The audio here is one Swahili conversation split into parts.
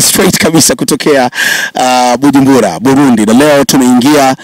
Straight kabisa kutokea Bujumbura, Burundi. Na leo tumeingia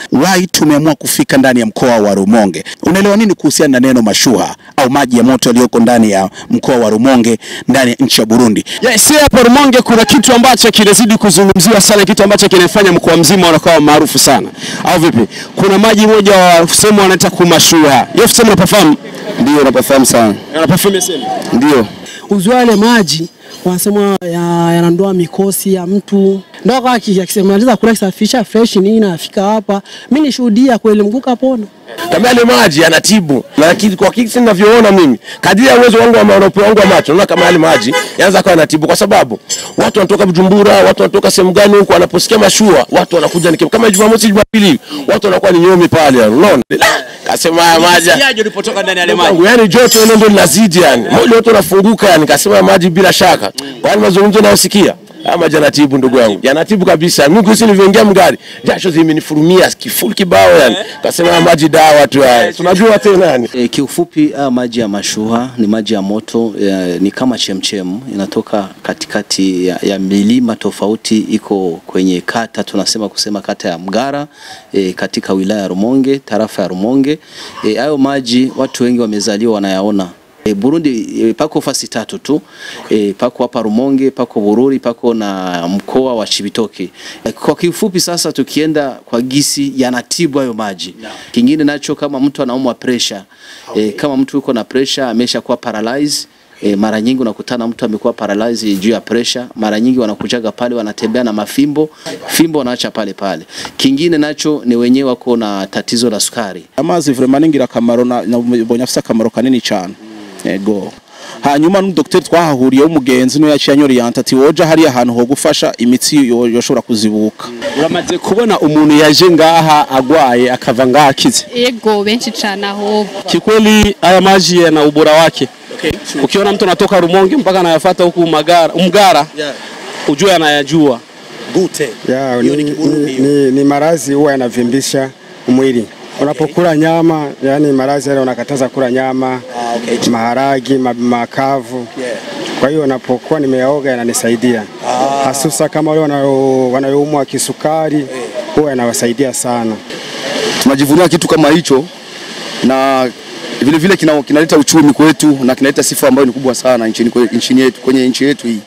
tumeamua kufika ndani ya mkoa wa Rumonge. Unaelewa nini kuhusiana na neno mashuha au maji ya moto yaliyoko ndani ya mkoa wa Rumonge ndani ya nchi ya Burundi? Yes, hapa Rumonge kuna kitu ambacho kinazidi kuzungumziwa sana, kitu ambacho kinafanya mkoa mzima unakuwa maarufu sana. Au vipi? Kuna maji moja wa sema wanaita kumashuha. Yeye sema unapafahamu? Ndio napafahamu sana. Unapafahamu sema? Ndio. Uzuale maji wanasema yanandoa mikosi ya mtu. Ndio kwa akisema kula kisafisha fresh nini nafika hapa. Mimi nishuhudia kweli mguka pona. Kama ile maji yanatibu. Lakini kwa kisi ninavyoona mimi, kadiri ya uwezo wangu wa maono wangu wa macho, naona kama ile maji yanaweza kuwa yanatibu kwa sababu watu wanatoka Bujumbura, watu wanatoka sehemu gani huko wanaposikia mashua, watu wanakuja kama Jumamosi, Jumapili, watu wanakuwa ni nyomi pale, unaona? Kasema haya maji. Siaje ulipotoka ndani ya ile maji. Yaani joto ile ndio linazidi yani. Moyo wote unafunguka yani, kasema maji bila shaka. Kwa nini mazungumzo nayosikia? Maji yanatibu ndugu yangu. Yanatibu kabisa. Mimi kusi nilivyoingia mgari, jasho zimenifurumia kifuli kibao yani. Kasema maji dawa tu haya. Tunajua tena yani. Kiufupi maji ya mashuha ni maji ya moto, ni kama chemchem, inatoka katikati ya milima tofauti, iko kwenye kata kusema kata ya Mgara, katika wilaya ya Rumonge, tarafa ya Rumonge. Hayo maji watu wengi wamezaliwa wanayaona. Burundi pako fasi 3 tu, pako hapa Rumonge, pako Bururi, pako na mkoa wa Cibitoke. Kwa kifupi sasa tukienda kwa gisi yanatibu hayo maji. Kingine nacho kama mtu anaumwa pressure, kama mtu yuko na pressure ameshakuwa paralyze, mara nyingi unakutana mtu amekuwa paralyze juu ya pressure, mara nyingi wanakujaga pale wanatembea na mafimbo wanaacha pale. Kingine nacho ni wenyewe wako na tatizo la sukari. Amazi vraiment ningira kamaro na bonyafisa kamaro kanini cyane. Ego. Hanyuma n'umudokiteri twahahuriye w'umugenzi no yaciye anyoriyanta ati woja hari ahantu ho gufasha imitsi yoshobora kuzibuka. Uramaze kubona umuntu yaje ngaha agwaye akava ngaha akize? Ego benshi cyane aho. Kikweli haya maji yana ubora wake. Okay. Ukiona mtu anatoka Rumonge mpaka anayafuata huku Mgara, ujue anayajua. Gute. Ni marazi huwa yanavimbisha mwili. Unapokula nyama, yani marazi yale unakataza kula nyama, maharagi, makavu. Kwa hiyo unapokuwa nimeoga yananisaidia. Hasusa kama wale wanayoumwa kisukari, huwa yanawasaidia sana. Tunajivunia kitu kama hicho na vile kinaleta uchumi kwetu na kinaleta sifa ambayo ni kubwa sana nchini yetu, kwenye nchi yetu hii.